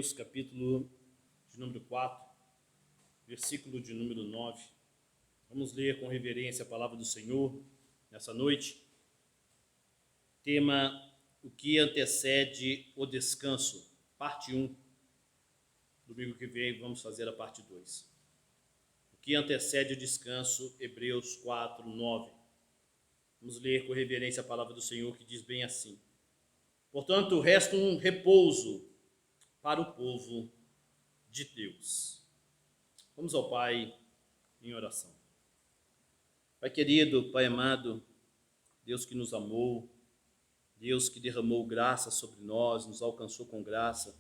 Hebreus, capítulo de número 4, versículo de número 9. Vamos ler com reverência a palavra do Senhor nessa noite. Tema: o que antecede o descanso, parte 1. Domingo que vem vamos fazer a parte 2. O que antecede o descanso, Hebreus 4, 9. Vamos ler com reverência a palavra do Senhor, que diz bem assim: portanto, resta um repouso para o povo de Deus. Vamos ao Pai em oração. Pai querido, Pai amado, Deus que nos amou, Deus que derramou graça sobre nós, nos alcançou com graça,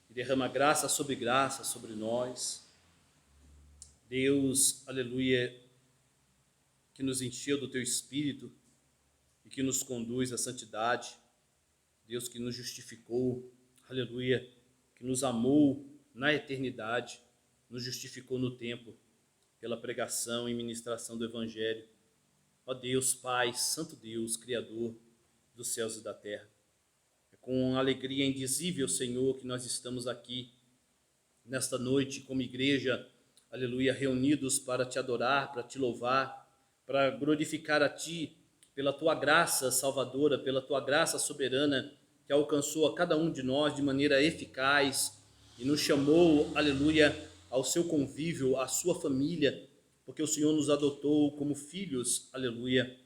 e derrama graça sobre nós. Deus, aleluia, que nos encheu do Teu Espírito e que nos conduz à santidade. Deus que nos justificou, aleluia, que nos amou na eternidade, nos justificou no tempo, pela pregação e ministração do Evangelho. Ó Deus, Pai, Santo Deus, Criador dos céus e da terra. É com alegria indizível, Senhor, que nós estamos aqui nesta noite como igreja, aleluia, reunidos para Te adorar, para Te louvar, para glorificar a Ti pela Tua graça salvadora, pela Tua graça soberana, que alcançou a cada um de nós de maneira eficaz e nos chamou, aleluia, ao Seu convívio, à Sua família, porque o Senhor nos adotou como filhos, aleluia,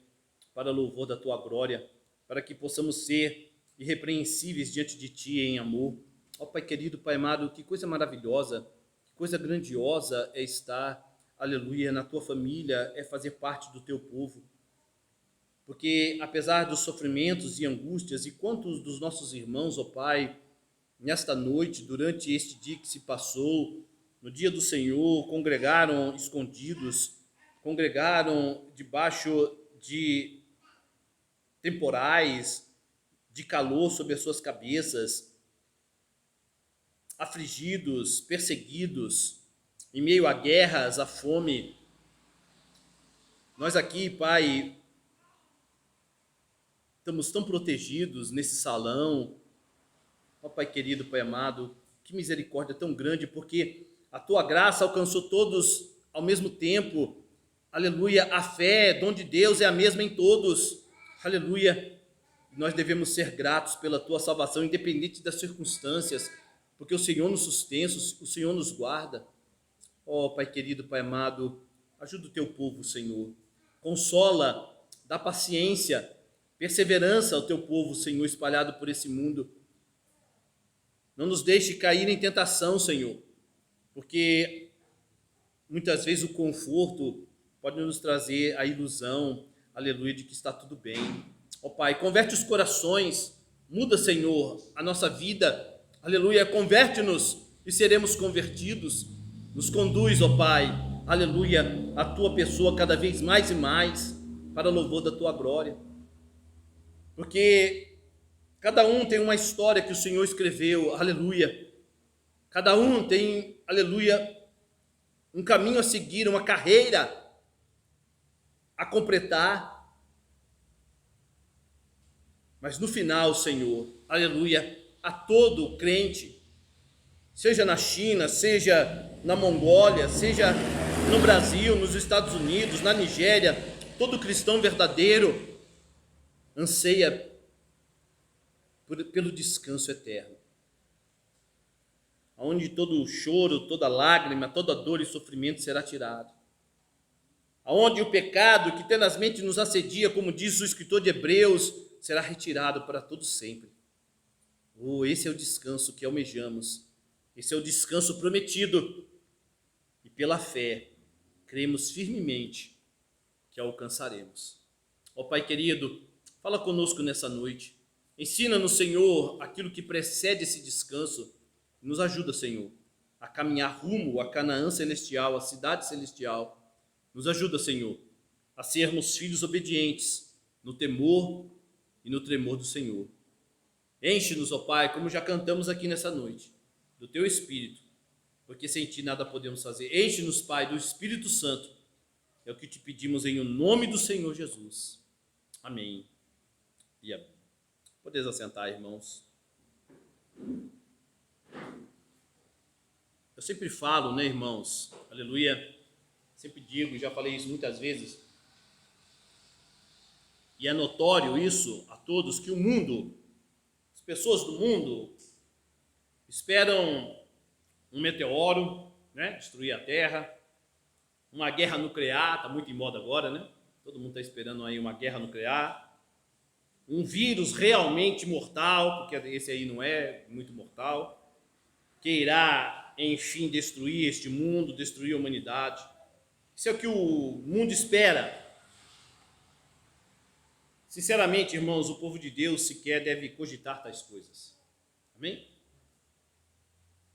para louvor da Tua glória, para que possamos ser irrepreensíveis diante de Ti em amor. Ó Pai querido, Pai amado, que coisa maravilhosa, que coisa grandiosa é estar, aleluia, na Tua família, é fazer parte do Teu povo. Porque apesar dos sofrimentos e angústias, e quantos dos nossos irmãos, ó Pai, nesta noite, durante este dia que se passou, no dia do Senhor, congregaram escondidos, congregaram debaixo de temporais, de calor sobre as suas cabeças, afligidos, perseguidos, em meio a guerras, a fome. Nós aqui, Pai, estamos tão protegidos nesse salão. Ó Pai querido, Pai amado, que misericórdia tão grande, porque a Tua graça alcançou todos ao mesmo tempo. Aleluia, a fé, dom de Deus, é a mesma em todos. Aleluia, nós devemos ser gratos pela Tua salvação, independente das circunstâncias, porque o Senhor nos sustenta, o Senhor nos guarda. Ó Pai querido, Pai amado, ajuda o Teu povo, Senhor. Consola, dá paciência, perseverança ao Teu povo, Senhor, espalhado por esse mundo. Não nos deixe cair em tentação, Senhor, porque muitas vezes o conforto pode nos trazer a ilusão, aleluia, de que está tudo bem. Ó Pai, converte os corações, muda, Senhor, a nossa vida, aleluia, converte-nos e seremos convertidos. Nos conduz, ó Pai, aleluia, a Tua pessoa cada vez mais e mais, para louvor da Tua glória. Porque cada um tem uma história que o Senhor escreveu, aleluia. Cada um tem, aleluia, um caminho a seguir, uma carreira a completar. Mas no final, Senhor, aleluia, a todo crente, seja na China, seja na Mongólia, seja no Brasil, nos Estados Unidos, na Nigéria, todo cristão verdadeiro anseia pelo descanso eterno, onde todo choro, toda lágrima, toda dor e sofrimento será tirado, onde o pecado que tenazmente nos assedia, como diz o escritor de Hebreus, será retirado para todo sempre. Oh, esse é o descanso que almejamos, esse é o descanso prometido, e pela fé cremos firmemente que alcançaremos. Ó Pai querido, fala conosco nessa noite. Ensina-nos, Senhor, aquilo que precede esse descanso. Nos ajuda, Senhor, a caminhar rumo a Canaã celestial, a cidade celestial. Nos ajuda, Senhor, a sermos filhos obedientes no temor e no tremor do Senhor. Enche-nos, ó Pai, como já cantamos aqui nessa noite, do Teu Espírito, porque sem Ti nada podemos fazer. Enche-nos, Pai, do Espírito Santo. É o que Te pedimos em o nome do Senhor Jesus. Amém e amém. Podeis assentar, irmãos. Eu sempre falo, né, irmãos, aleluia, sempre digo, já falei isso muitas vezes, e é notório isso a todos, que o mundo, as pessoas do mundo, esperam um meteoro, né, destruir a Terra, uma guerra nuclear, está muito em moda agora, né? Todo mundo está esperando aí uma guerra nuclear, um vírus realmente mortal, porque esse aí não é muito mortal, que irá, enfim, destruir este mundo, destruir a humanidade. Isso é o que o mundo espera. Sinceramente, irmãos, o povo de Deus sequer deve cogitar tais coisas. Amém?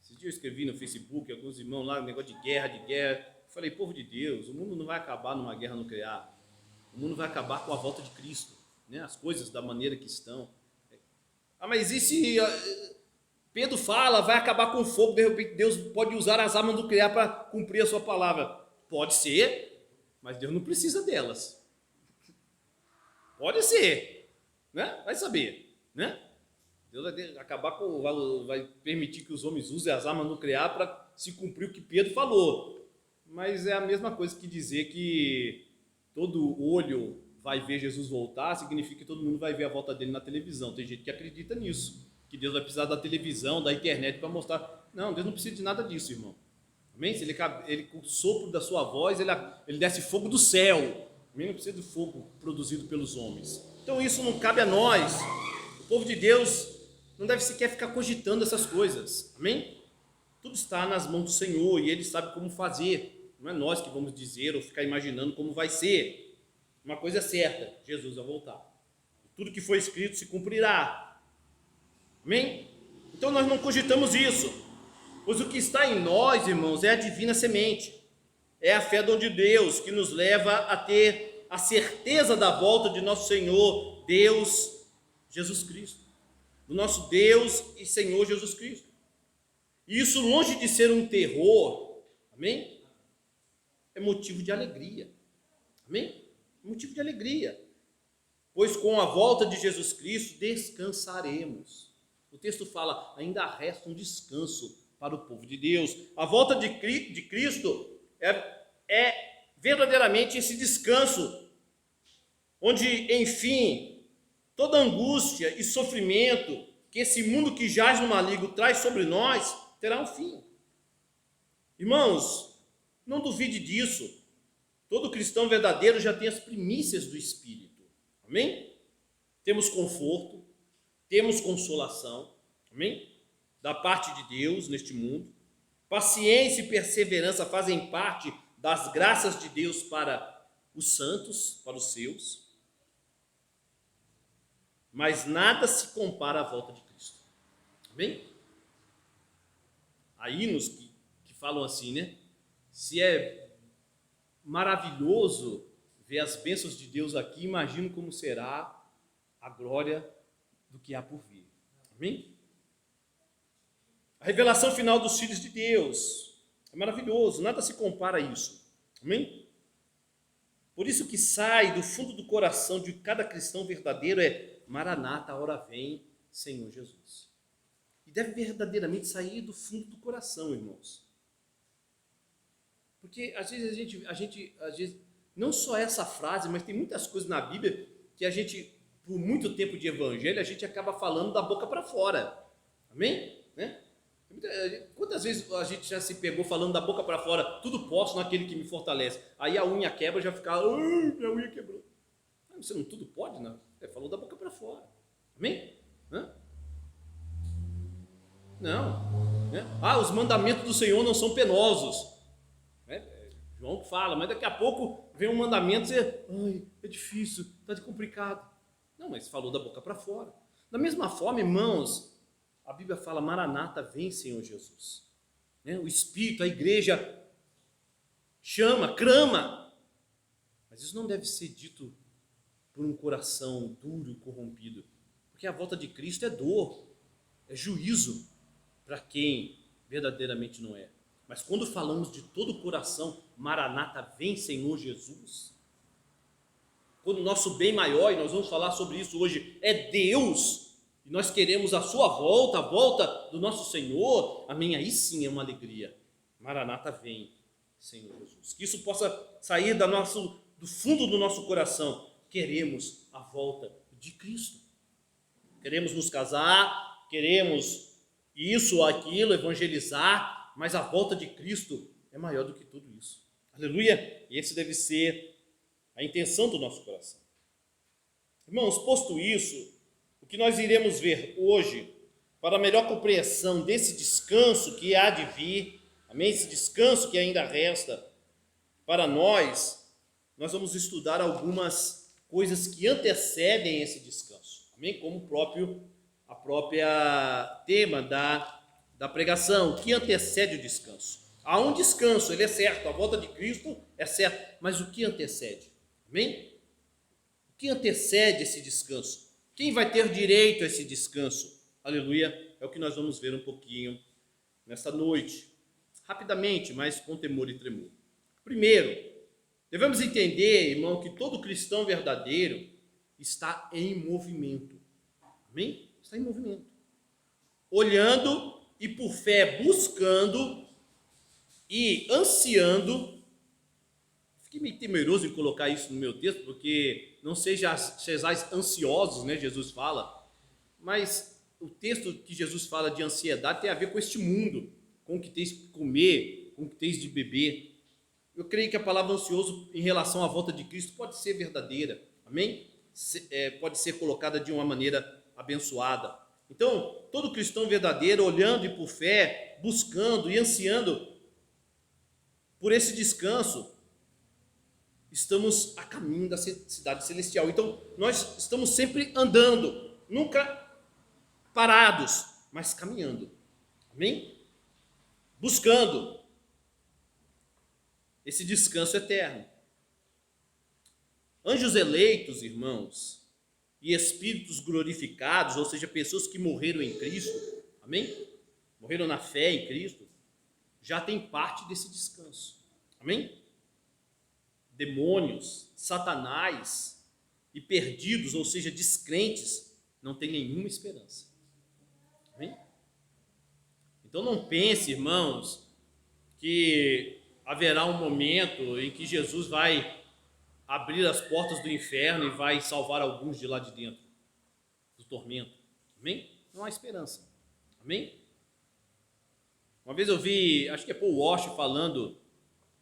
Esses dias eu escrevi no Facebook, alguns irmãos lá, um negócio de guerra. Eu falei, povo de Deus, o mundo não vai acabar numa guerra nuclear. O mundo vai acabar com a volta de Cristo, né? As coisas da maneira que estão. Mas e se Pedro fala, vai acabar com o fogo, de repente Deus pode usar as armas nucleares para cumprir a sua palavra? Pode ser, mas Deus não precisa delas. Pode ser, né? Vai saber, né? Deus vai permitir que os homens usem as armas nucleares para se cumprir o que Pedro falou. Mas é a mesma coisa que dizer que todo olho vai ver Jesus voltar, significa que todo mundo vai ver a volta dele na televisão. Tem gente que acredita nisso, que Deus vai precisar da televisão, da internet para mostrar. Não, Deus não precisa de nada disso, irmão. Amém? Se ele com o sopro da sua voz, ele desce fogo do céu. Amém? Não precisa do fogo produzido pelos homens. Então isso não cabe a nós. O povo de Deus não deve sequer ficar cogitando essas coisas. Amém? Tudo está nas mãos do Senhor e Ele sabe como fazer. Não é nós que vamos dizer ou ficar imaginando como vai ser. Uma coisa é certa, Jesus vai voltar. Tudo que foi escrito se cumprirá. Amém? Então nós não cogitamos isso. Pois o que está em nós, irmãos, é a divina semente. É a fé de Deus que nos leva a ter a certeza da volta de nosso Senhor, Deus, Jesus Cristo. Do nosso Deus e Senhor Jesus Cristo. E isso, longe de ser um terror, amém? É motivo de alegria. Amém? É motivo de alegria. Pois com a volta de Jesus Cristo descansaremos. O texto fala, ainda resta um descanso para o povo de Deus. A volta de Cristo é verdadeiramente esse descanso, onde, enfim, toda angústia e sofrimento que esse mundo que jaz no maligno traz sobre nós, terá um fim. Irmãos, não duvide disso. Todo cristão verdadeiro já tem as primícias do Espírito. Amém? Temos conforto, temos consolação, amém? Da parte de Deus neste mundo. Paciência e perseverança fazem parte das graças de Deus para os santos, para os seus. Mas nada se compara à volta de Cristo. Amém? Há hinos que falam assim, né? Se é maravilhoso ver as bênçãos de Deus aqui, imagino como será a glória do que há por vir. Amém? A revelação final dos filhos de Deus é maravilhoso, nada se compara a isso. Amém? Por isso que sai do fundo do coração de cada cristão verdadeiro é Maranata, a hora vem, Senhor Jesus. E deve verdadeiramente sair do fundo do coração, irmãos. Porque às vezes a gente não só essa frase, mas tem muitas coisas na Bíblia que a gente, por muito tempo de evangelho, a gente acaba falando da boca para fora. Amém? Né? Quantas vezes a gente já se pegou falando da boca para fora, tudo posso naquele que me fortalece. Aí a unha quebra, já fica, minha unha quebrou. Você não tudo pode, não? Falou da boca para fora. Amém? Não. Né? Os mandamentos do Senhor não são penosos. João fala, mas daqui a pouco vem um mandamento e você, é difícil, está complicado. Não, mas falou da boca para fora. Da mesma forma, irmãos, a Bíblia fala, Maranata, vem Senhor Jesus. Né? O Espírito, a igreja chama, clama. Mas isso não deve ser dito por um coração duro e corrompido. Porque a volta de Cristo é dor, é juízo para quem verdadeiramente não é. Mas quando falamos de todo o coração, Maranata, vem Senhor Jesus. Quando o nosso bem maior, e nós vamos falar sobre isso hoje, é Deus, e nós queremos a sua volta, a volta do nosso Senhor, amém, aí sim é uma alegria. Maranata, vem, Senhor Jesus. Que isso possa sair do fundo do nosso coração. Queremos a volta de Cristo. Queremos nos casar, queremos isso ou aquilo, evangelizar, mas a volta de Cristo é maior do que tudo isso. Aleluia! E esse deve ser a intenção do nosso coração. Irmãos, posto isso, o que nós iremos ver hoje, para a melhor compreensão desse descanso que há de vir, amém? Esse descanso que ainda resta para nós vamos estudar algumas coisas que antecedem esse descanso, amém? Como a própria tema da pregação, que antecede o descanso. Há um descanso, ele é certo, a volta de Cristo é certo, mas o que antecede? Amém? O que antecede esse descanso? Quem vai ter direito a esse descanso? Aleluia, é o que nós vamos ver um pouquinho nesta noite. Rapidamente, mas com temor e tremor. Primeiro, devemos entender, irmão, que todo cristão verdadeiro está em movimento. Amém? Está em movimento. Olhando e por fé buscando e ansiando. Fiquei meio temeroso em colocar isso no meu texto, porque não sejais ansiosos, né? Jesus fala. Mas o texto que Jesus fala de ansiedade tem a ver com este mundo, com o que tens de comer, com o que tens de beber. Eu creio que a palavra ansioso em relação à volta de Cristo pode ser verdadeira, amém? Pode ser colocada de uma maneira abençoada. Então, todo cristão verdadeiro, olhando e por fé, buscando e ansiando por esse descanso, estamos a caminho da cidade celestial. Então, nós estamos sempre andando, nunca parados, mas caminhando, amém? Buscando esse descanso eterno. Anjos eleitos, irmãos, e espíritos glorificados, ou seja, pessoas que morreram em Cristo, amém? Morreram na fé em Cristo, já têm parte desse descanso, amém? Demônios, Satanás e perdidos, ou seja, descrentes, não têm nenhuma esperança, amém? Então não pense, irmãos, que haverá um momento em que Jesus vai abrir as portas do inferno e vai salvar alguns de lá de dentro do tormento. Amém? Não há esperança. Amém? Uma vez eu vi, acho que é Paul Walsh falando,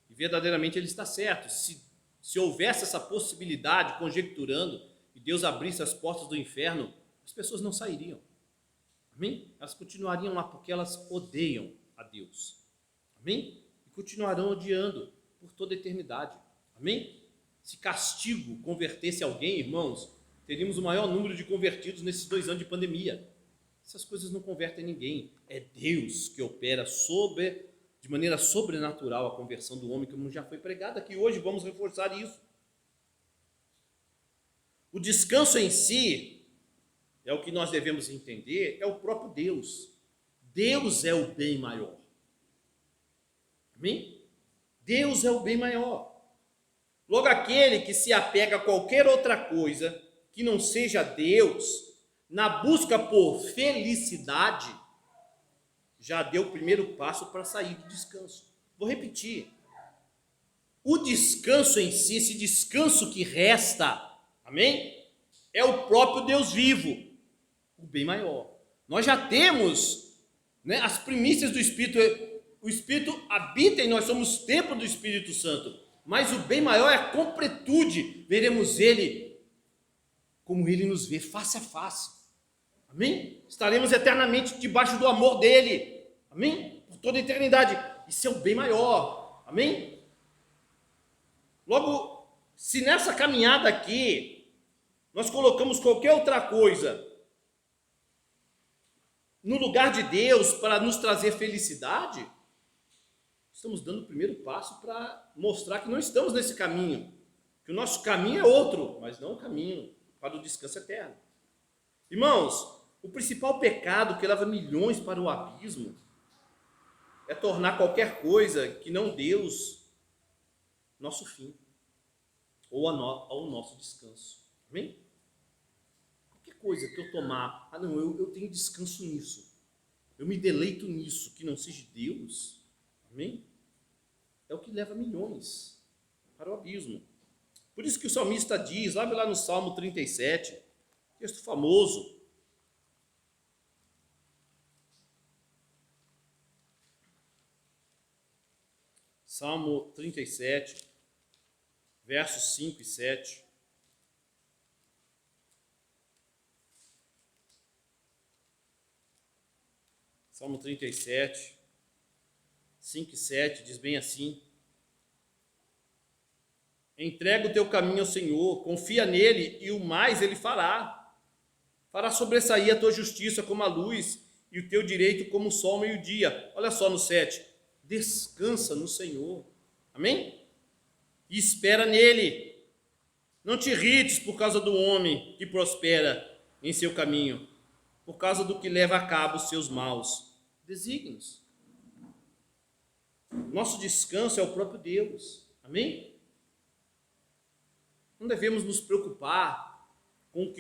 e verdadeiramente ele está certo. Se houvesse essa possibilidade, conjecturando, e Deus abrisse as portas do inferno, as pessoas não sairiam. Amém? Elas continuariam lá porque elas odeiam a Deus. Amém? Continuarão odiando por toda a eternidade. Amém? Se castigo convertesse alguém, irmãos, teríamos o maior número de convertidos nesses 2 anos de pandemia. Essas coisas não convertem ninguém. É Deus que opera de maneira sobrenatural a conversão do homem, como já foi pregado aqui hoje. Vamos reforçar isso. O descanso em si, é o que nós devemos entender, é o próprio Deus. Deus é o bem maior. Amém? Deus é o bem maior. Logo, aquele que se apega a qualquer outra coisa que não seja Deus, na busca por felicidade, já deu o primeiro passo para sair do descanso. Vou repetir. O descanso em si, esse descanso que resta, amém? É o próprio Deus vivo, o bem maior. Nós já temos, né, as primícias do Espírito. O Espírito habita em nós, somos templo do Espírito Santo. Mas o bem maior é a completude. Veremos Ele como Ele nos vê, face a face. Amém? Estaremos eternamente debaixo do amor dEle. Amém? Por toda a eternidade. Isso é o bem maior. Amém? Logo, se nessa caminhada aqui, nós colocamos qualquer outra coisa no lugar de Deus para nos trazer felicidade, estamos dando o primeiro passo para mostrar que não estamos nesse caminho, que o nosso caminho é outro, mas não o caminho para o descanso eterno. Irmãos, o principal pecado que leva milhões para o abismo é tornar qualquer coisa que não Deus nosso fim, ou ao nosso descanso. Amém? Qualquer coisa que eu tomar, não, eu tenho descanso nisso. eu me deleito nisso, que não seja Deus, amém? É o que leva milhões para o abismo. Por isso que o salmista diz, lá no Salmo 37, texto famoso, Salmo 37, versos 5 e 7. Salmo 37, 5 e 7, diz bem assim: entrega o teu caminho ao Senhor, confia nele e o mais ele fará. Fará sobressair a tua justiça como a luz e o teu direito como o sol ao meio-dia. Olha só no 7, descansa no Senhor, amém? E espera nele. Não te irrites por causa do homem que prospera em seu caminho, por causa do que leva a cabo os seus maus desígnios. Nosso descanso é o próprio Deus, amém? Não devemos nos preocupar com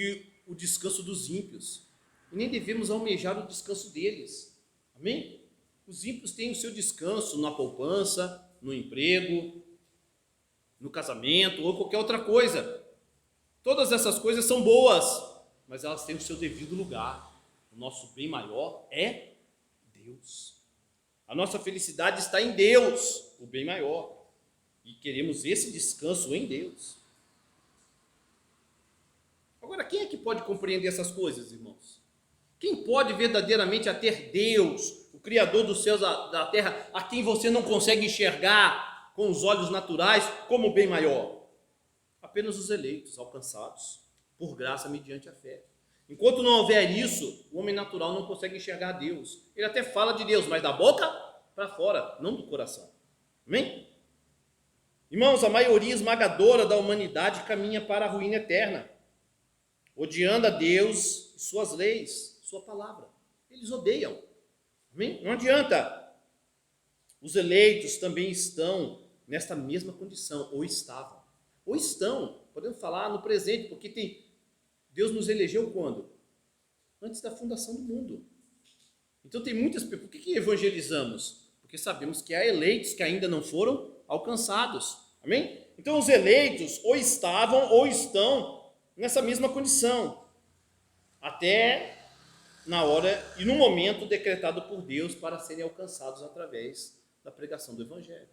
o descanso dos ímpios, e nem devemos almejar o descanso deles, amém? Os ímpios têm o seu descanso na poupança, no emprego, no casamento ou qualquer outra coisa. Todas essas coisas são boas, mas elas têm o seu devido lugar. O nosso bem maior é Deus. A nossa felicidade está em Deus, o bem maior, e queremos esse descanso em Deus. Agora, quem é que pode compreender essas coisas, irmãos? Quem pode verdadeiramente ter Deus, o Criador dos céus, da terra, a quem você não consegue enxergar com os olhos naturais como o bem maior? Apenas os eleitos, alcançados por graça mediante a fé. Enquanto não houver isso, o homem natural não consegue enxergar Deus. Ele até fala de Deus, mas da boca para fora, não do coração. Amém? Irmãos, a maioria esmagadora da humanidade caminha para a ruína eterna, odiando a Deus e suas leis, sua palavra. Eles odeiam. Amém? Não adianta. Os eleitos também estão nesta mesma condição, ou estavam. Ou estão, podemos falar no presente, porque Deus nos elegeu quando? Antes da fundação do mundo. Então tem muitas pessoas. Por que evangelizamos? Porque sabemos que há eleitos que ainda não foram alcançados. Amém? Então os eleitos ou estavam ou estão nessa mesma condição, até na hora e no momento decretado por Deus para serem alcançados através da pregação do Evangelho.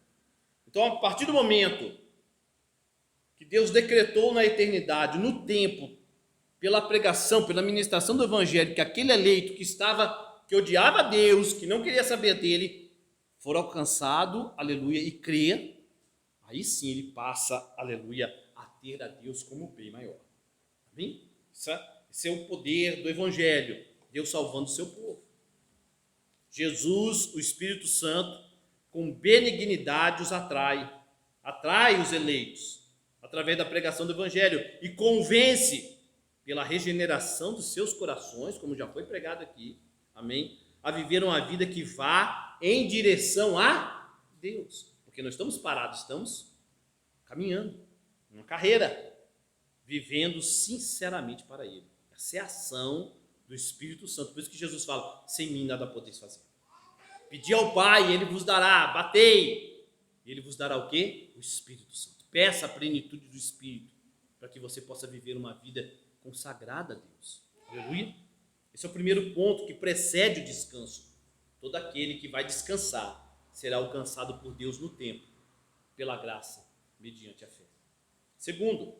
Então, a partir do momento que Deus decretou na eternidade, no tempo, pela pregação, pela ministração do Evangelho, que aquele eleito que odiava a Deus, que não queria saber dele, for alcançado, aleluia, e crer, aí sim ele passa, aleluia, a ter a Deus como bem maior. Amém? Esse é o poder do Evangelho, Deus salvando o seu povo. Jesus, o Espírito Santo, com benignidade os atrai os eleitos, através da pregação do Evangelho, e convence, pela regeneração dos seus corações, como já foi pregado aqui, amém, a viver uma vida que vá em direção a Deus, porque nós estamos parados, estamos caminhando, uma carreira, vivendo sinceramente para Ele. Essa é a ação do Espírito Santo. Por isso que Jesus fala, sem mim nada podeis fazer. Pedi ao Pai, Ele vos dará. Batei, Ele vos dará o quê? O Espírito Santo. Peça a plenitude do Espírito, para que você possa viver uma vida consagrada a Deus. Aleluia? Esse é o primeiro ponto que precede o descanso. Todo aquele que vai descansar será alcançado por Deus no tempo, pela graça, mediante a fé. Segundo,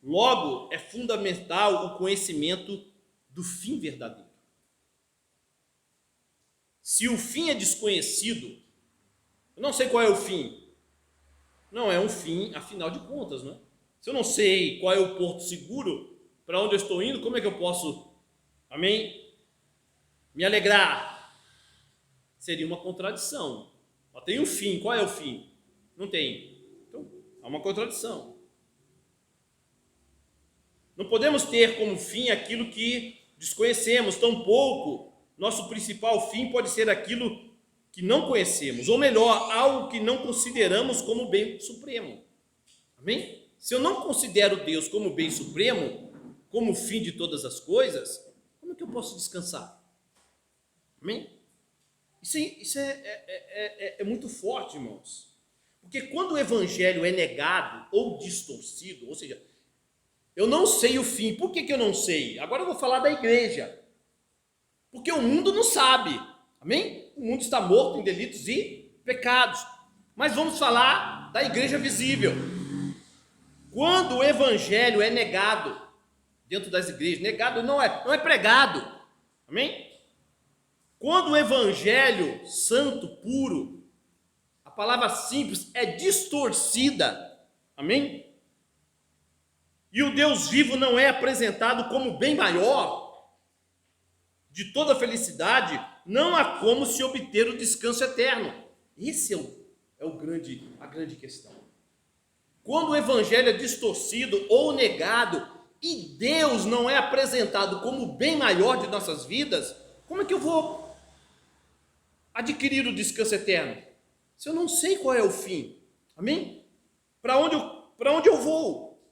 logo é fundamental o conhecimento do fim verdadeiro. Se o fim é desconhecido, eu não sei qual é o fim. Não é um fim, afinal de contas, não é? Se eu não sei qual é o porto seguro, para onde eu estou indo, como é que eu posso, amém, me alegrar? Seria uma contradição. Tem um fim, qual é o fim? Não tem. Então, há uma contradição. Não podemos ter como fim aquilo que desconhecemos, tampouco nosso principal fim pode ser aquilo que não conhecemos, ou melhor, algo que não consideramos como bem supremo. Amém? Se eu não considero Deus como bem supremo, como fim de todas as coisas, como é que eu posso descansar? Amém? Isso é muito forte, irmãos. Porque quando o evangelho é negado ou distorcido, ou seja, eu não sei o fim. Por que eu não sei? Agora eu vou falar da igreja. Porque o mundo não sabe. Amém? O mundo está morto em delitos e pecados. Mas vamos falar da igreja visível. Quando o evangelho é negado dentro das igrejas, negado não é pregado. Amém? Quando o evangelho santo, puro, a palavra simples é distorcida. Amém? E o Deus vivo não é apresentado como bem maior de toda felicidade, não há como se obter o descanso eterno. Esse é a grande questão. Quando o evangelho é distorcido ou negado e Deus não é apresentado como bem maior de nossas vidas, como é que eu vou adquirir o descanso eterno? Se eu não sei qual é o fim. Amém? Para onde eu vou?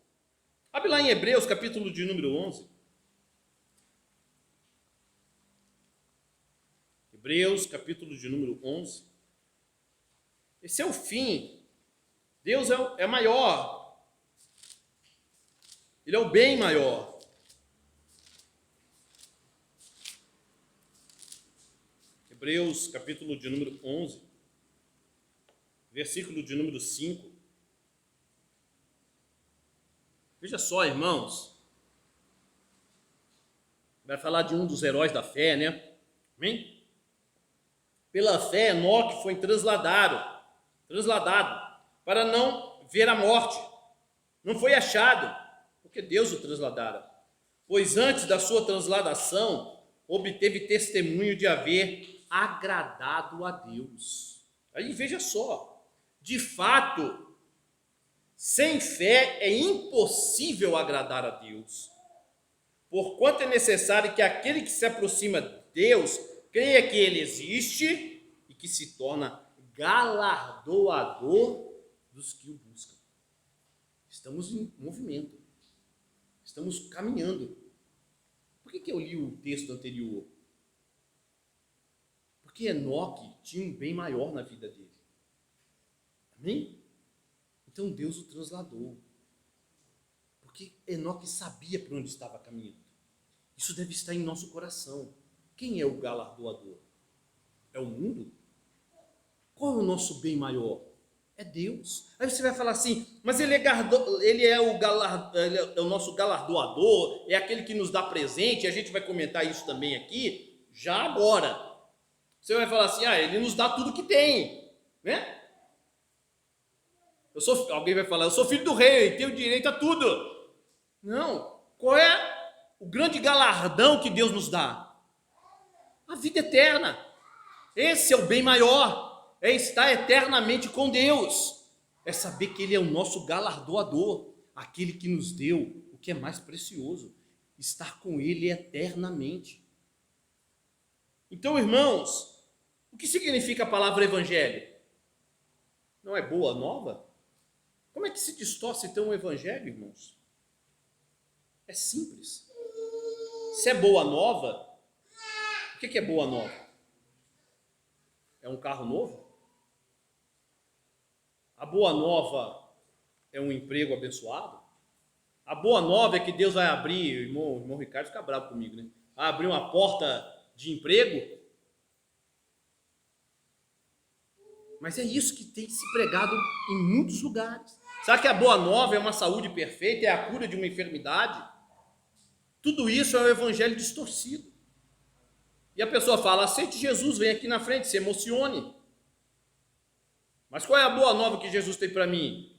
Abre lá em Hebreus, capítulo de número 11. Hebreus, capítulo de número 11. Esse é o fim. Deus é maior. Ele é o bem maior. Hebreus, capítulo de número 11, versículo de número 5. Veja só, irmãos. Vai falar de um dos heróis da fé, né? Amém? Pela fé, Enoque foi transladado para não ver a morte. Não foi achado, porque Deus o transladara. Pois antes da sua transladação, obteve testemunho de haver agradado a Deus. Aí veja só, de fato, sem fé é impossível agradar a Deus. Porquanto é necessário que aquele que se aproxima de Deus creia que Ele existe e que se torna galardoador dos que o buscam. Estamos em movimento. Estamos caminhando. Por que eu li o texto anterior? Porque Enoque tinha um bem maior na vida dele. Amém? Então Deus o transladou. Porque Enoque sabia para onde estava caminhando. Isso deve estar em nosso coração. Quem é o galardoador? É o mundo? Qual é o nosso bem maior? É Deus. Aí você vai falar assim, mas ele é o nosso galardoador, é aquele que nos dá presente, e a gente vai comentar isso também aqui, já agora. Você vai falar assim, ele nos dá tudo que tem, né? Alguém vai falar, eu sou filho do rei, tenho direito a tudo. Não. Qual é o grande galardão que Deus nos dá? A vida eterna. Esse é o bem maior. É estar eternamente com Deus. É saber que Ele é o nosso galardoador, aquele que nos deu o que é mais precioso, estar com Ele eternamente. Então, irmãos, o que significa a palavra evangelho? Não é boa nova? Como é que se distorce então o evangelho, irmãos? É simples. Se é boa nova, o que é boa nova? É um carro novo? A boa nova é um emprego abençoado? A boa nova é que Deus vai abrir, o irmão Ricardo fica bravo comigo, né? Vai abrir uma porta de emprego? Mas é isso que tem se pregado em muitos lugares. Sabe que a boa nova é uma saúde perfeita, é a cura de uma enfermidade? Tudo isso é o evangelho distorcido. E a pessoa fala, aceite Jesus, vem aqui na frente, se emocione. Mas qual é a boa nova que Jesus tem para mim?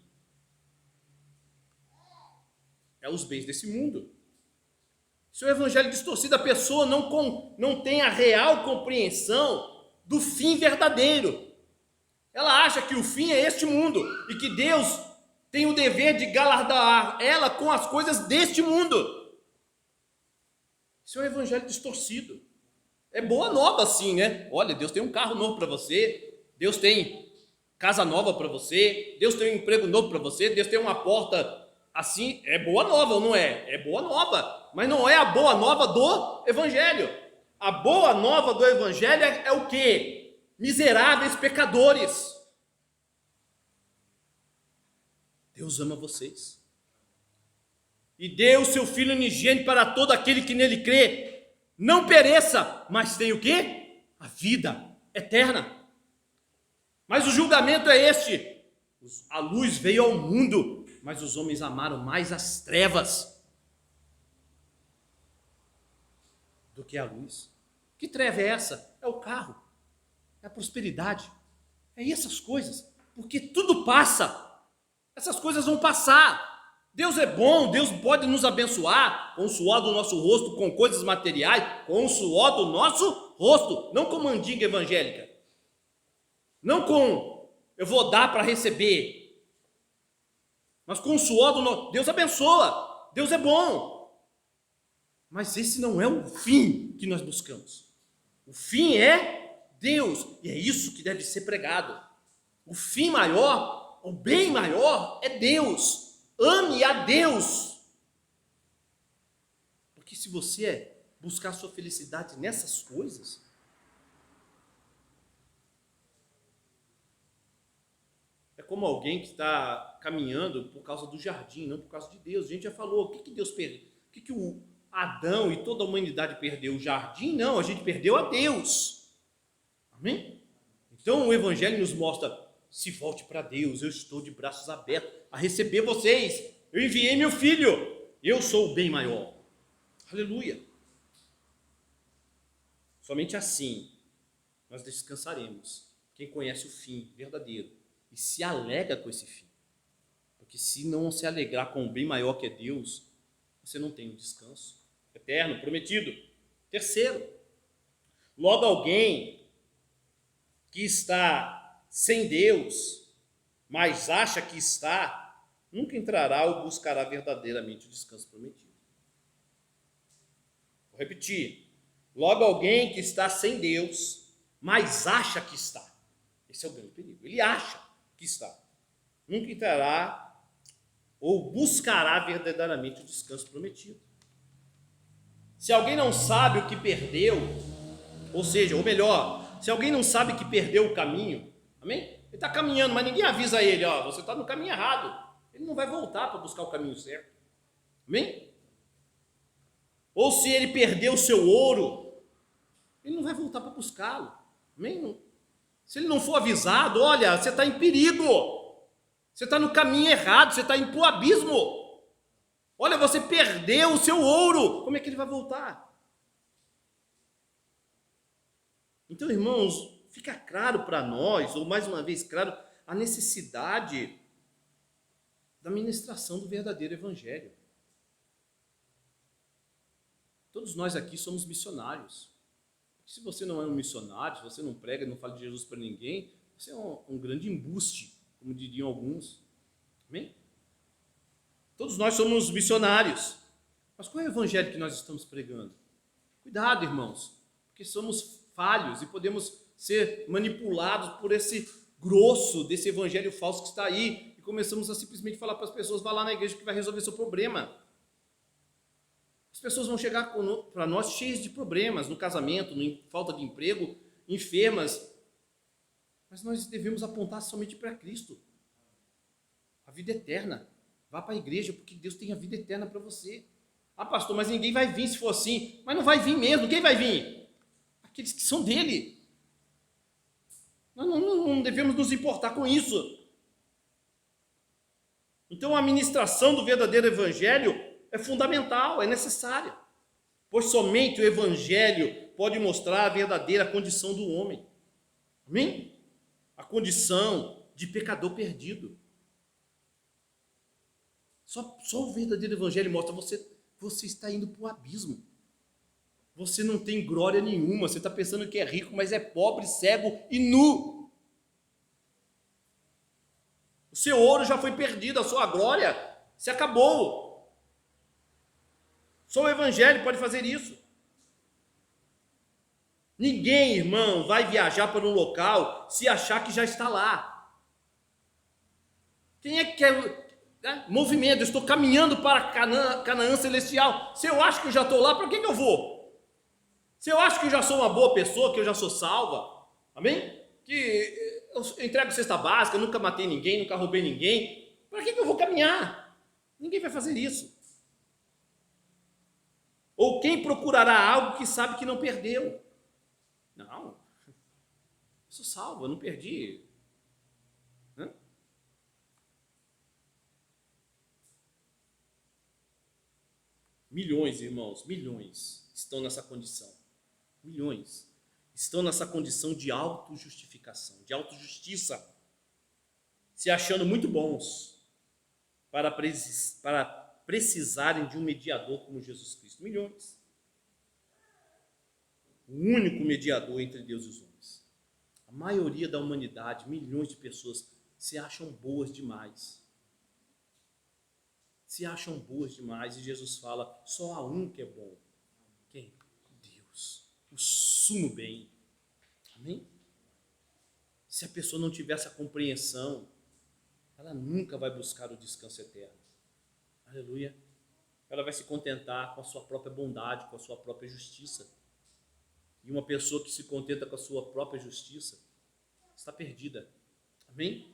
É os bens desse mundo. Isso é o evangelho distorcido, a pessoa não tem a real compreensão do fim verdadeiro. Ela acha que o fim é este mundo e que Deus tem o dever de galardoar ela com as coisas deste mundo. Isso é um evangelho distorcido. É boa nova sim, né? Olha, Deus tem um carro novo para você, Deus tem casa nova para você, Deus tem um emprego novo para você, Deus tem uma porta assim. É boa nova ou não é? É boa nova, mas não é a boa nova do evangelho. A boa nova do evangelho é o quê? miseráveis pecadores. Deus ama vocês. E deu o seu Filho unigênito para todo aquele que nele crê, não pereça, mas tem o quê? A vida eterna. Mas o julgamento é este: a luz veio ao mundo, mas os homens amaram mais as trevas do que a luz. Que treva é essa? É o carro, é a prosperidade, é essas coisas, porque tudo passa, essas coisas vão passar. Deus é bom, Deus pode nos abençoar com o suor do nosso rosto, com coisas materiais, com o suor do nosso rosto, não com mandinga evangélica, não com eu vou dar para receber, mas com o suor do nosso. Deus abençoa, Deus é bom, mas esse não é o fim que nós buscamos. O fim é Deus, e é isso que deve ser pregado. O fim maior, o bem maior é Deus. Ame a Deus, porque se você buscar sua felicidade nessas coisas, é como alguém que está caminhando por causa do jardim, não por causa de Deus. A gente já falou, o que Deus perdeu? O que o Adão e toda a humanidade perdeu? O jardim? Não, a gente perdeu a Deus. Amém? Então o Evangelho nos mostra: se volte para Deus, eu estou de braços abertos a receber vocês. Eu enviei meu Filho, eu sou o bem maior. Aleluia. Somente assim nós descansaremos. Quem conhece o fim verdadeiro e se alegra com esse fim. Porque se não se alegrar com o bem maior que é Deus, você não tem um descanso eterno, prometido. Terceiro, logo alguém que está sem Deus, mas acha que está, nunca entrará ou buscará verdadeiramente o descanso prometido. Vou repetir. Logo alguém que está sem Deus, mas acha que está. Esse é o grande perigo. Ele acha que está. Nunca entrará ou buscará verdadeiramente o descanso prometido. Se alguém não sabe o que perdeu, ou seja, ou melhor, se alguém não sabe que perdeu o caminho, amém? Ele está caminhando, mas ninguém avisa ele, ó, você está no caminho errado. Ele não vai voltar para buscar o caminho certo. Amém? Ou se ele perdeu o seu ouro, ele não vai voltar para buscá-lo. Amém? Se ele não for avisado, olha, você está em perigo. Você está no caminho errado, você está indo para o abismo. Olha, você perdeu o seu ouro. Como é que ele vai voltar? Então, irmãos, fica claro para nós, ou mais uma vez claro, a necessidade da ministração do verdadeiro evangelho. Todos nós aqui somos missionários. Se você não é um missionário, se você não prega, não fala de Jesus para ninguém, você é um grande embuste, como diriam alguns. Amém? Todos nós somos missionários. Mas qual é o evangelho que nós estamos pregando? Cuidado, irmãos, porque somos falhos e podemos ser manipulados por esse grosso desse evangelho falso que está aí, e começamos a simplesmente falar para as pessoas: vá lá na igreja que vai resolver seu problema. As pessoas vão chegar para nós cheias de problemas, no casamento, falta de emprego, enfermas, mas nós devemos apontar somente para Cristo, a vida eterna. Vá para a igreja, porque Deus tem a vida eterna para você. Ah, pastor, mas ninguém vai vir se for assim. Mas não vai vir mesmo. Quem vai vir? Aqueles que são dele. Nós não devemos nos importar com isso. Então a ministração do verdadeiro evangelho é fundamental, é necessária, pois somente o evangelho pode mostrar a verdadeira condição do homem. Amém? A condição de pecador perdido. Só o verdadeiro evangelho mostra: você está indo para o abismo. Você não tem glória nenhuma. Você está pensando que é rico, mas é pobre, cego e nu. O seu ouro já foi perdido, a sua glória se acabou. Só o evangelho pode fazer isso. Ninguém, irmão, vai viajar para um local se achar que já está lá. Quem é que quer... movimento, eu estou caminhando para Canaã celestial. Se eu acho que eu já estou lá, para que eu vou? Se eu acho que eu já sou uma boa pessoa, que eu já sou salva, amém? que eu entrego cesta básica, nunca matei ninguém, nunca roubei ninguém, para que eu vou caminhar? Ninguém vai fazer isso. Ou quem procurará algo que sabe que não perdeu? Não, eu sou salvo, eu não perdi. Hã? Milhões, irmãos, milhões estão nessa condição. Milhões estão nessa condição de autojustificação, de autojustiça, se achando muito bons para precisarem de um mediador como Jesus Cristo. Milhões. O único mediador entre Deus e os homens. A maioria da humanidade, milhões de pessoas, se acham boas demais. Se acham boas demais, e Jesus fala, só há um que é bom. Quem? Deus. O sumo bem. Amém? Se a pessoa não tiver essa compreensão, ela nunca vai buscar o descanso eterno. Aleluia. Ela vai se contentar com a sua própria bondade, com a sua própria justiça. E uma pessoa que se contenta com a sua própria justiça está perdida. Amém?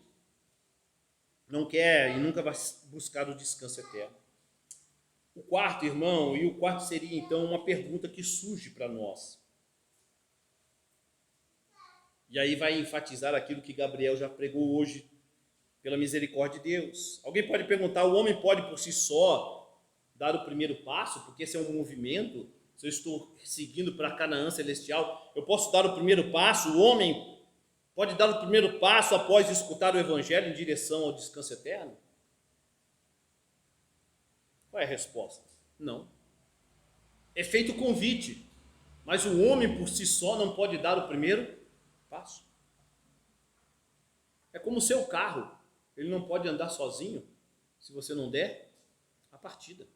Não quer e nunca vai buscar o descanso eterno. O quarto, irmão, e o quarto seria então uma pergunta que surge para nós. E aí vai enfatizar aquilo que Gabriel já pregou hoje, pela misericórdia de Deus. Alguém pode perguntar, o homem pode por si só dar o primeiro passo? Porque esse é um movimento, se eu estou seguindo para Canaã celestial, eu posso dar o primeiro passo? O homem pode dar o primeiro passo após escutar o evangelho em direção ao descanso eterno? Qual é a resposta? Não. É feito o convite, mas o homem por si só não pode dar o primeiro passo. É como o seu carro, ele não pode andar sozinho se você não der a partida.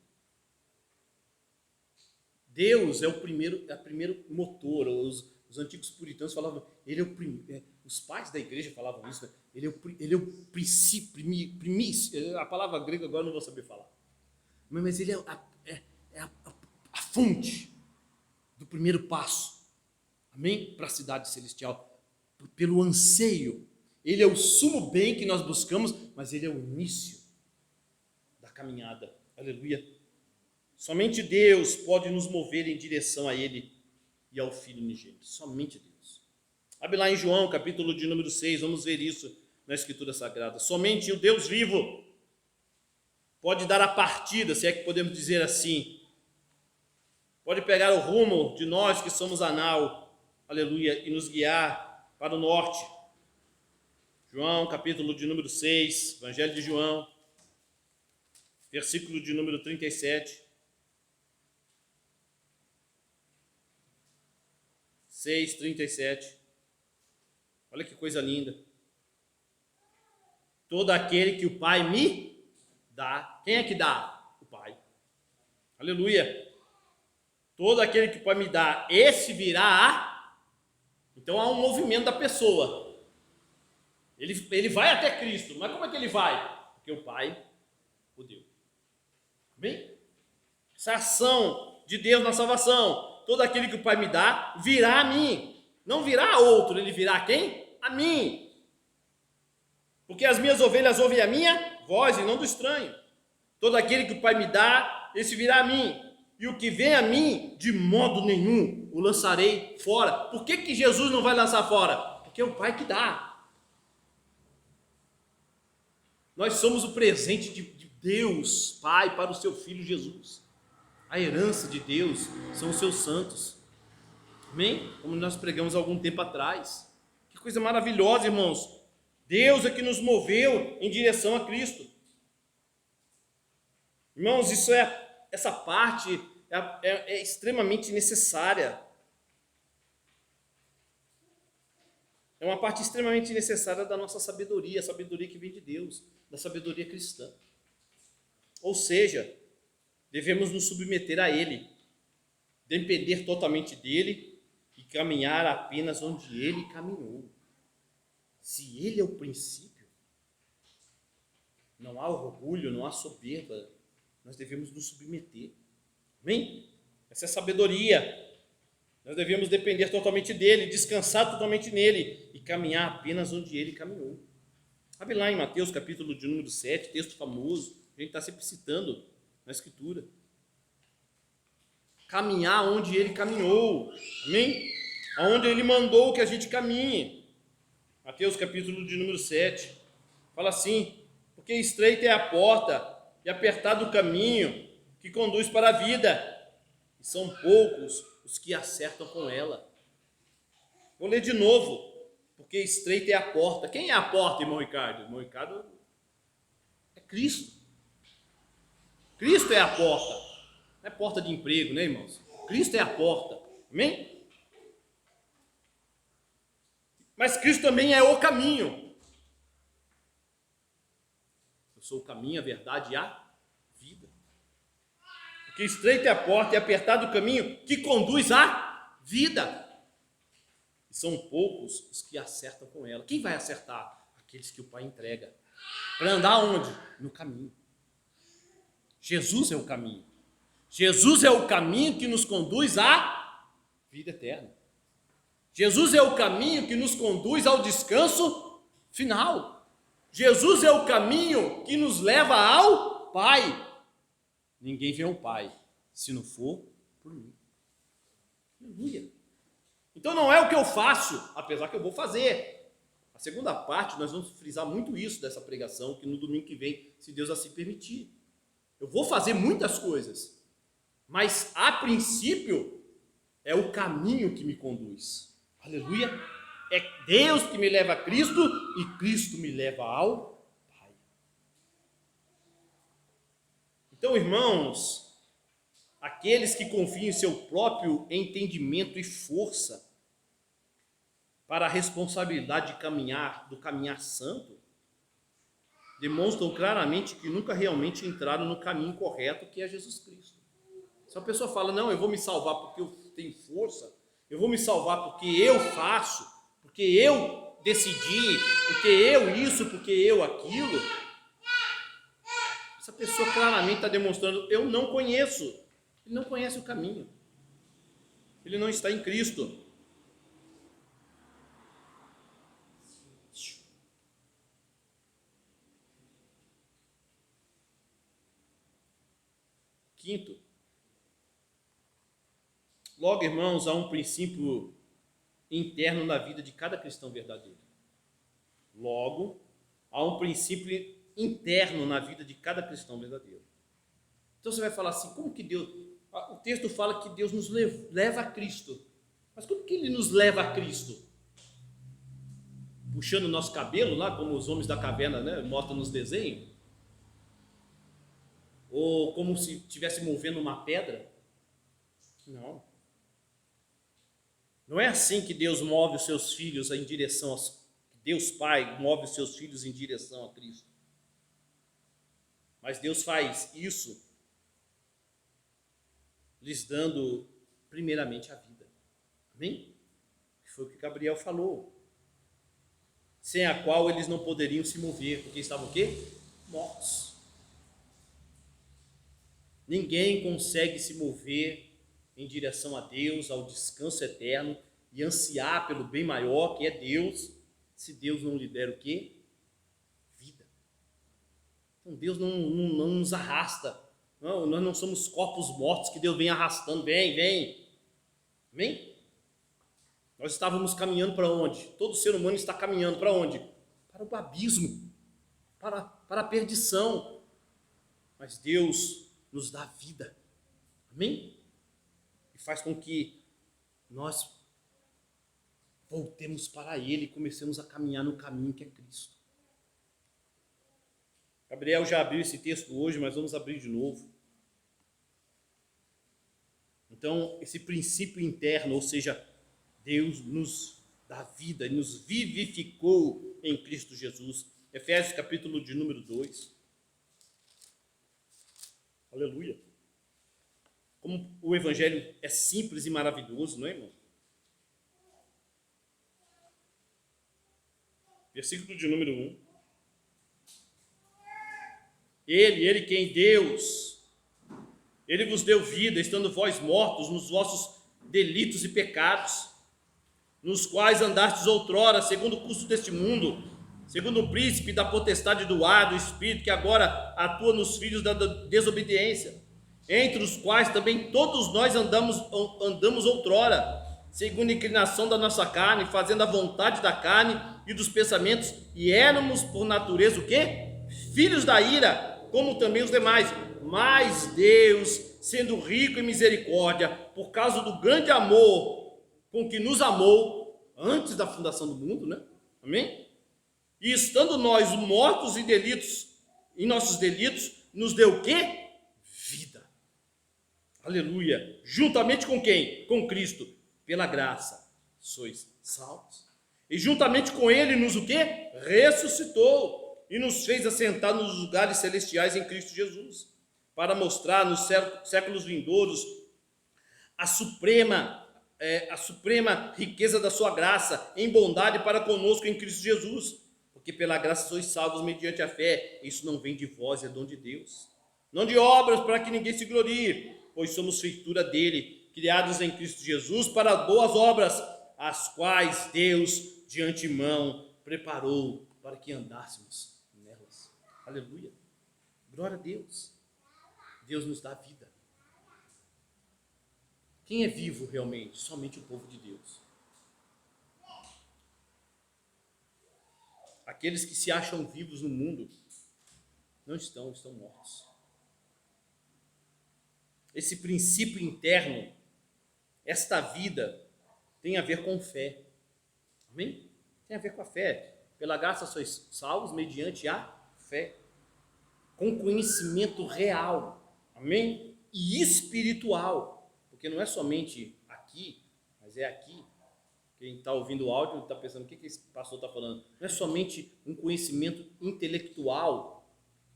Deus é o primeiro motor. Os antigos puritanos falavam, ele é o primeiro. Os pais da igreja falavam isso, né? Ele é o princípio, primício. A palavra grega agora eu não vou saber falar. Mas ele é a fonte do primeiro passo. Amém? Para a cidade celestial. Pelo anseio. Ele é o sumo bem que nós buscamos, mas ele é o início da caminhada. Aleluia. Somente Deus pode nos mover em direção a Ele e ao Filho unigênito. Somente Deus. Abre lá em João, capítulo de número 6, vamos ver isso na Escritura Sagrada. Somente o Deus vivo pode dar a partida, se é que podemos dizer assim. Pode pegar o rumo de nós que somos a nau, aleluia, e nos guiar para o norte. João, capítulo de número 6, Evangelho de João, versículo de número 37. 6:37. Olha que coisa linda. Todo aquele que o Pai me dá. Quem é que dá? O Pai. Aleluia. Todo aquele que o Pai me dá, esse virá a... Então há um movimento da pessoa. Ele vai até Cristo. Mas como é que ele vai? Porque o Pai o deu. Amém? Essa ação de Deus na salvação. Todo aquele que o Pai me dá, virá a mim. Não virá a outro, ele virá a quem? A mim. Porque as minhas ovelhas ouvem a minha voz e não do estranho. Todo aquele que o Pai me dá, esse virá a mim. E o que vem a mim, de modo nenhum, o lançarei fora. Por que Jesus não vai lançar fora? Porque é o Pai que dá. Nós somos o presente de Deus, Pai, para o seu Filho Jesus. A herança de Deus são os seus santos. Amém? Como nós pregamos há algum tempo atrás. Que coisa maravilhosa, irmãos. Deus é que nos moveu em direção a Cristo. Irmãos, essa parte é extremamente necessária. É uma parte extremamente necessária da nossa sabedoria, a sabedoria que vem de Deus, da sabedoria cristã. Ou seja, devemos nos submeter a Ele, depender totalmente dEle e caminhar apenas onde Ele caminhou. Se Ele é o princípio, não há orgulho, não há soberba, nós devemos nos submeter. Amém? Essa é a sabedoria. Nós devemos depender totalmente dele, descansar totalmente nele e caminhar apenas onde ele caminhou. Abre lá em Mateus, capítulo de número 7, texto famoso, a gente está sempre citando na Escritura. Caminhar onde ele caminhou, amém? Aonde ele mandou que a gente caminhe. Mateus, capítulo de número 7, fala assim: porque estreita é a porta e apertado o caminho que conduz para a vida, e são poucos os que acertam com ela. Vou ler de novo. Porque estreita é a porta. Quem é a porta, irmão Ricardo? Irmão Ricardo é Cristo. Cristo é a porta. Não é porta de emprego, né, irmãos? Cristo é a porta. Amém? Mas Cristo também é o caminho. Eu sou o caminho, a verdade e a vida. Porque estreita é a porta e apertado o caminho que conduz à vida. E são poucos os que acertam com ela. Quem vai acertar? Aqueles que o Pai entrega. Para andar onde? No caminho. Jesus é o caminho. Jesus é o caminho que nos conduz à vida eterna. Jesus é o caminho que nos conduz ao descanso final. Jesus é o caminho que nos leva ao Pai. Ninguém vê ao Pai se não for por mim. Aleluia. Então não é o que eu faço, apesar que eu vou fazer. A segunda parte, nós vamos frisar muito isso dessa pregação, que no domingo que vem, se Deus assim permitir. Eu vou fazer muitas coisas, mas a princípio é o caminho que me conduz. Aleluia! É Deus que me leva a Cristo e Cristo me leva ao Pai. Então, irmãos, aqueles que confiam em seu próprio entendimento e força para a responsabilidade de caminhar, do caminhar santo, demonstram claramente que nunca realmente entraram no caminho correto, que é Jesus Cristo. Se uma pessoa fala, não, eu vou me salvar porque eu tenho força, eu vou me salvar porque eu faço, porque eu decidi, porque eu isso, porque eu aquilo, essa pessoa claramente está demonstrando, eu não conheço. Ele não conhece o caminho. Ele não está em Cristo. Quinto, logo, irmãos, há um princípio interno na vida de cada cristão verdadeiro. Logo, há um princípio interno na vida de cada cristão verdadeiro. Então você vai falar assim, como que Deus... O texto fala que Deus nos leva a Cristo. Mas como que Ele nos leva a Cristo? Puxando o nosso cabelo lá, como os homens da caverna, né, mostram nos desenhos? Ou como se estivesse movendo uma pedra? Não. Não é assim que Deus move os seus filhos em direção a... Deus Pai move os seus filhos em direção a Cristo. Mas Deus faz isso lhes dando primeiramente a vida. Amém? Foi o que Gabriel falou. Sem a qual eles não poderiam se mover, porque estavam o quê? Mortos. Ninguém consegue se mover em direção a Deus, ao descanso eterno e ansiar pelo bem maior, que é Deus, se Deus não lhe der o quê? Vida. Então Deus não nos arrasta. Não, nós não somos corpos mortos que Deus vem arrastando. Vem. Amém? Nós estávamos caminhando para onde? Todo ser humano está caminhando para onde? Para o abismo, para a perdição. Mas Deus nos dá vida. Amém? E faz com que nós voltemos para Ele e comecemos a caminhar no caminho que é Cristo. Gabriel já abriu esse texto hoje, mas vamos abrir de novo. Então, esse princípio interno, ou seja, Deus nos dá vida, nos vivificou em Cristo Jesus. Efésios capítulo de número 2. Aleluia. Como o evangelho é simples e maravilhoso, não é, irmão? Versículo de número 1. Ele quem? Deus. Ele vos deu vida, estando vós mortos nos vossos delitos e pecados, nos quais andastes outrora, segundo o curso deste mundo, segundo o príncipe da potestade do ar, do espírito, que agora atua nos filhos da desobediência, entre os quais também todos nós andamos outrora, segundo a inclinação da nossa carne, fazendo a vontade da carne e dos pensamentos, e éramos por natureza o quê? Filhos da ira, como também os demais. Mas Deus, sendo rico em misericórdia, por causa do grande amor com que nos amou, antes da fundação do mundo, né? Amém? E estando nós mortos em nossos delitos, nos deu o quê? Vida. Aleluia. Juntamente com quem? Com Cristo. Pela graça sois salvos. E juntamente com ele nos o quê? Ressuscitou e nos fez assentar nos lugares celestiais em Cristo Jesus, para mostrar nos séculos vindouros a suprema riqueza da sua graça em bondade para conosco em Cristo Jesus. Porque pela graça sois salvos mediante a fé. Isso não vem de vós, é dom de Deus. Não de obras, para que ninguém se glorie, pois somos feitura dele, criados em Cristo Jesus para boas obras, as quais Deus de antemão preparou para que andássemos nelas. Aleluia. Glória a Deus. Deus nos dá vida. Quem é vivo realmente? Somente o povo de Deus. Aqueles que se acham vivos no mundo não estão mortos. Esse princípio interno, esta vida, tem a ver com fé. Amém? Tem a ver com a fé. Pela graça sois salvos mediante a fé. Com conhecimento real. Amém? E espiritual. Porque não é somente aqui, mas é aqui. Quem está ouvindo o áudio está pensando, o que esse pastor está falando? Não é somente um conhecimento intelectual,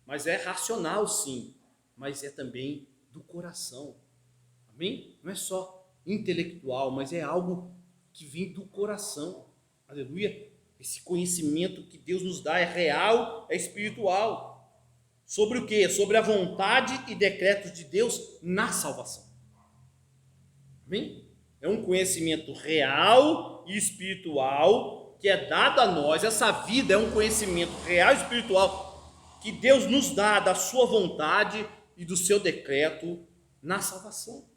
mas é racional sim, mas é também do coração. Amém? Não é só intelectual, mas é algo que vem do coração. Aleluia! Esse conhecimento que Deus nos dá é real, é espiritual. Sobre o quê? Sobre a vontade e decretos de Deus na salvação. Amém? É um conhecimento real e espiritual que é dado a nós. Essa vida é um conhecimento real e espiritual que Deus nos dá da sua vontade e do seu decreto na salvação.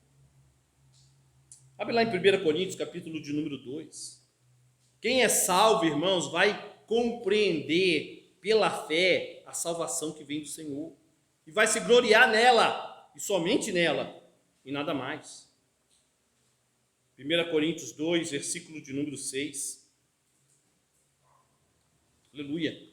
Abre lá em 1 Coríntios, capítulo de número 2. Quem é salvo, irmãos, vai compreender pela fé a salvação que vem do Senhor. E vai se gloriar nela, e somente nela, e nada mais. 1 Coríntios 2, versículo de número 6. Aleluia.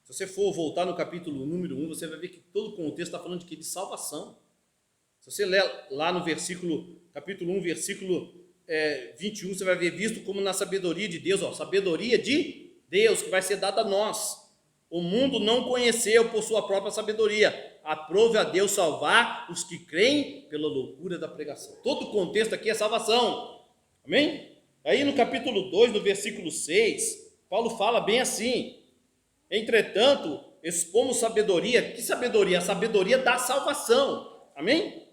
Se você for voltar no capítulo número 1, você vai ver que todo o contexto está falando de quê? De salvação. Se você ler lá no capítulo 1, versículo 21, você vai ver visto como na sabedoria de Deus, sabedoria de Deus que vai ser dada a nós. O mundo não conheceu por sua própria sabedoria. Aprove a Deus salvar os que creem pela loucura da pregação. Todo o contexto aqui é salvação. Amém? Aí no capítulo 2, no versículo 6, Paulo fala bem assim: entretanto, expomos sabedoria. Que sabedoria? A sabedoria da salvação. Amém?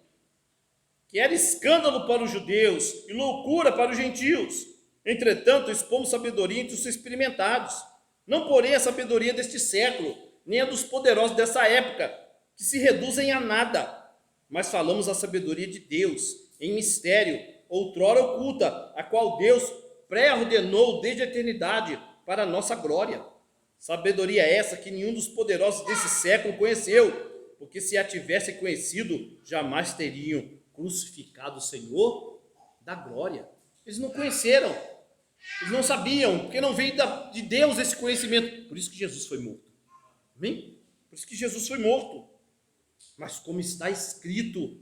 Que era escândalo para os judeus e loucura para os gentios. Entretanto, expomos sabedoria entre os experimentados. Não porém a sabedoria deste século, nem a dos poderosos dessa época, que se reduzem a nada. Mas falamos a sabedoria de Deus, em mistério, outrora oculta, a qual Deus pré-ordenou desde a eternidade para a nossa glória. Sabedoria essa que nenhum dos poderosos desse século conheceu, porque se a tivesse conhecido, jamais teriam crucificado o Senhor da glória. Eles não conheceram, eles não sabiam, porque não veio de Deus esse conhecimento. Por isso que Jesus foi morto. Amém? Por isso que Jesus foi morto. Mas como está escrito,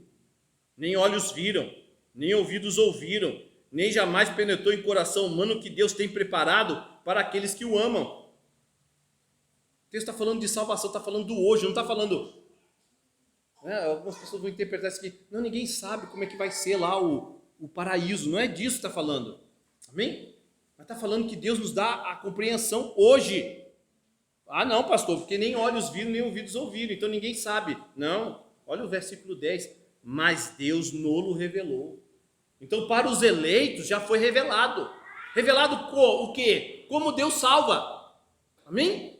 nem olhos viram, nem ouvidos ouviram, nem jamais penetrou em coração humano o que Deus tem preparado para aqueles que o amam. O texto está falando de salvação, está falando do hoje, não está falando... algumas pessoas vão interpretar isso aqui. Não, ninguém sabe como é que vai ser lá o paraíso. Não é disso que está falando. Amém? Mas está falando que Deus nos dá a compreensão hoje. Ah, não, pastor, porque nem olhos viram, nem ouvidos ouviram, então ninguém sabe. Não, olha o versículo 10. Mas Deus nolo revelou. Então, para os eleitos já foi revelado. Revelado o quê? Como Deus salva. Amém?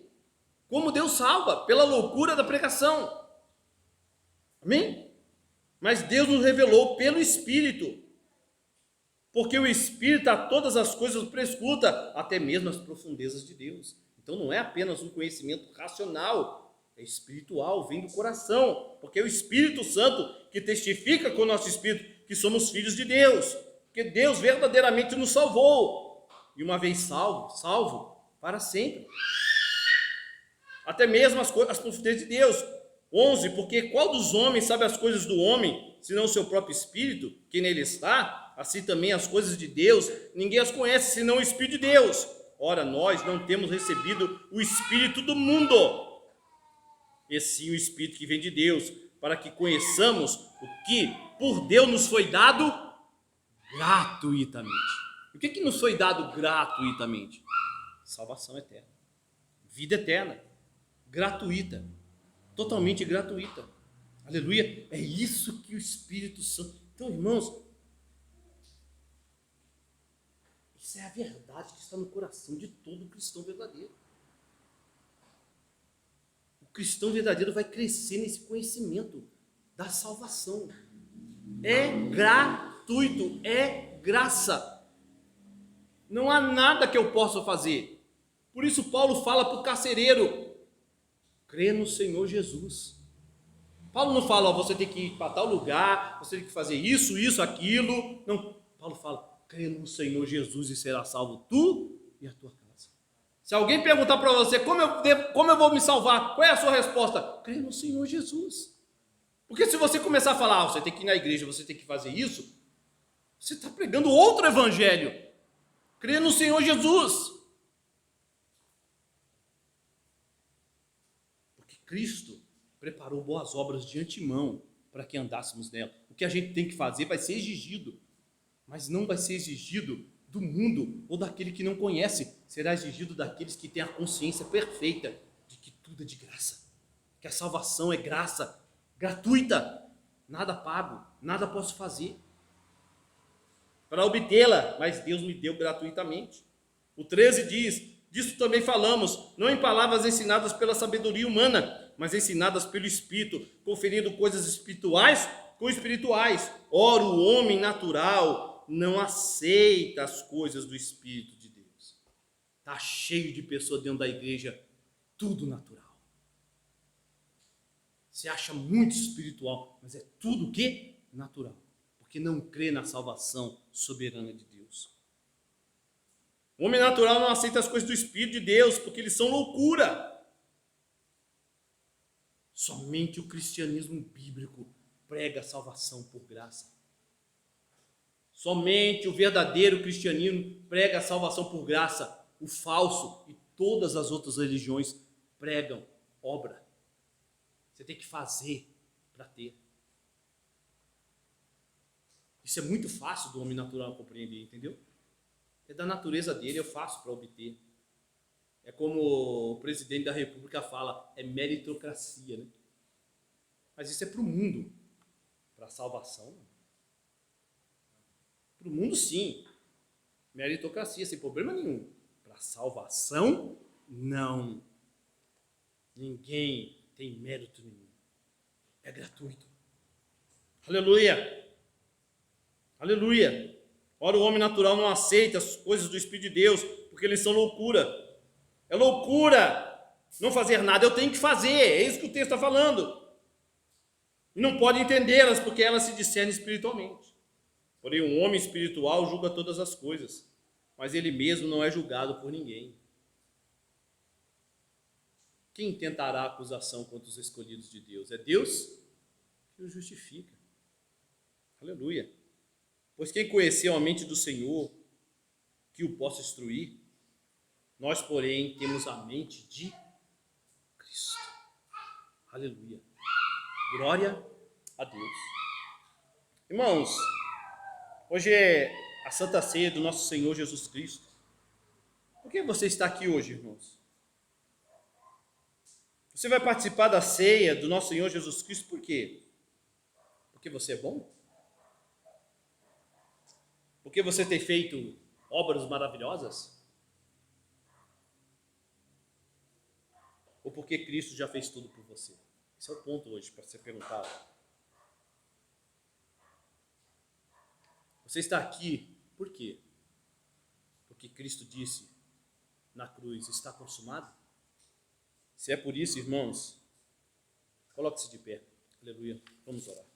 Como Deus salva, pela loucura da pregação. Amém? Mas Deus nos revelou pelo Espírito. Porque o Espírito a todas as coisas prescruta, até mesmo as profundezas de Deus. Então não é apenas um conhecimento racional, é espiritual, vem do coração. Porque é o Espírito Santo que testifica com o nosso Espírito que somos filhos de Deus. Porque Deus verdadeiramente nos salvou. E uma vez salvo para sempre. Até mesmo as profundezas de Deus. 11, porque qual dos homens sabe as coisas do homem, senão o seu próprio Espírito, que nele está? Assim também as coisas de Deus, ninguém as conhece, senão o Espírito de Deus. Ora, nós não temos recebido o Espírito do mundo, e sim o Espírito que vem de Deus, para que conheçamos o que por Deus nos foi dado gratuitamente. O que nos foi dado gratuitamente? Salvação eterna, vida eterna, gratuita, totalmente gratuita. Aleluia, é isso que o Espírito Santo... Então, irmãos, isso é a verdade que está no coração de todo cristão verdadeiro. O cristão verdadeiro vai crescer nesse conhecimento da salvação. É gratuito, é graça. Não há nada que eu possa fazer. Por isso Paulo fala para o carcereiro: crê no Senhor Jesus. Paulo não fala, você tem que ir para tal lugar, você tem que fazer isso, aquilo. Não, Paulo fala: crê no Senhor Jesus e será salvo tu e a tua casa. Se alguém perguntar para você como eu vou me salvar, qual é a sua resposta? Crê no Senhor Jesus. Porque se você começar a falar, você tem que ir na igreja, você tem que fazer isso, você está pregando outro evangelho. Crê no Senhor Jesus. Porque Cristo preparou boas obras de antemão para que andássemos nela. O que a gente tem que fazer vai ser exigido, mas não vai ser exigido do mundo ou daquele que não conhece, será exigido daqueles que têm a consciência perfeita de que tudo é de graça, que a salvação é graça, gratuita, nada pago, nada posso fazer para obtê-la, mas Deus me deu gratuitamente. O 13 diz: disso também falamos, não em palavras ensinadas pela sabedoria humana, mas ensinadas pelo Espírito, conferindo coisas espirituais com espirituais. Ora, o homem natural não aceita as coisas do Espírito de Deus. Está cheio de pessoas dentro da igreja, tudo natural. Se acha muito espiritual, mas é tudo o quê? Natural. Porque não crê na salvação soberana de Deus. O homem natural não aceita as coisas do Espírito de Deus, porque eles são loucura. Somente o cristianismo bíblico prega a salvação por graça. Somente o verdadeiro cristianismo prega a salvação por graça. O falso e todas as outras religiões pregam obra. Você tem que fazer para ter. Isso é muito fácil do homem natural compreender, entendeu? É da natureza dele, eu faço para obter. É como o presidente da República fala, é meritocracia, né? Mas isso é para o mundo. Para a salvação, não. Para o mundo, sim. Meritocracia, sem problema nenhum. Para a salvação, não. Ninguém tem mérito nenhum. É gratuito. Aleluia! Aleluia! Ora, o homem natural não aceita as coisas do Espírito de Deus, porque eles são loucura. É loucura não fazer nada, eu tenho que fazer, é isso que o texto está falando. E não pode entendê-las, porque elas se discernem espiritualmente. Porém, um homem espiritual julga todas as coisas, mas ele mesmo não é julgado por ninguém. Quem tentará acusação contra os escolhidos de Deus? É Deus que os justifica. Aleluia! Pois quem conheceu a mente do Senhor, que o possa instruir, nós, porém, temos a mente de Cristo. Aleluia! Glória a Deus. Irmãos, hoje é a Santa Ceia do nosso Senhor Jesus Cristo. Por que você está aqui hoje, irmãos? Você vai participar da ceia do nosso Senhor Jesus Cristo por quê? Porque você é bom? Porque você tem feito obras maravilhosas? Ou porque Cristo já fez tudo por você? Esse é o ponto hoje para ser perguntado. Você está aqui por quê? Porque Cristo disse na cruz, está consumado? Se é por isso, irmãos, coloque-se de pé. Aleluia. Vamos orar.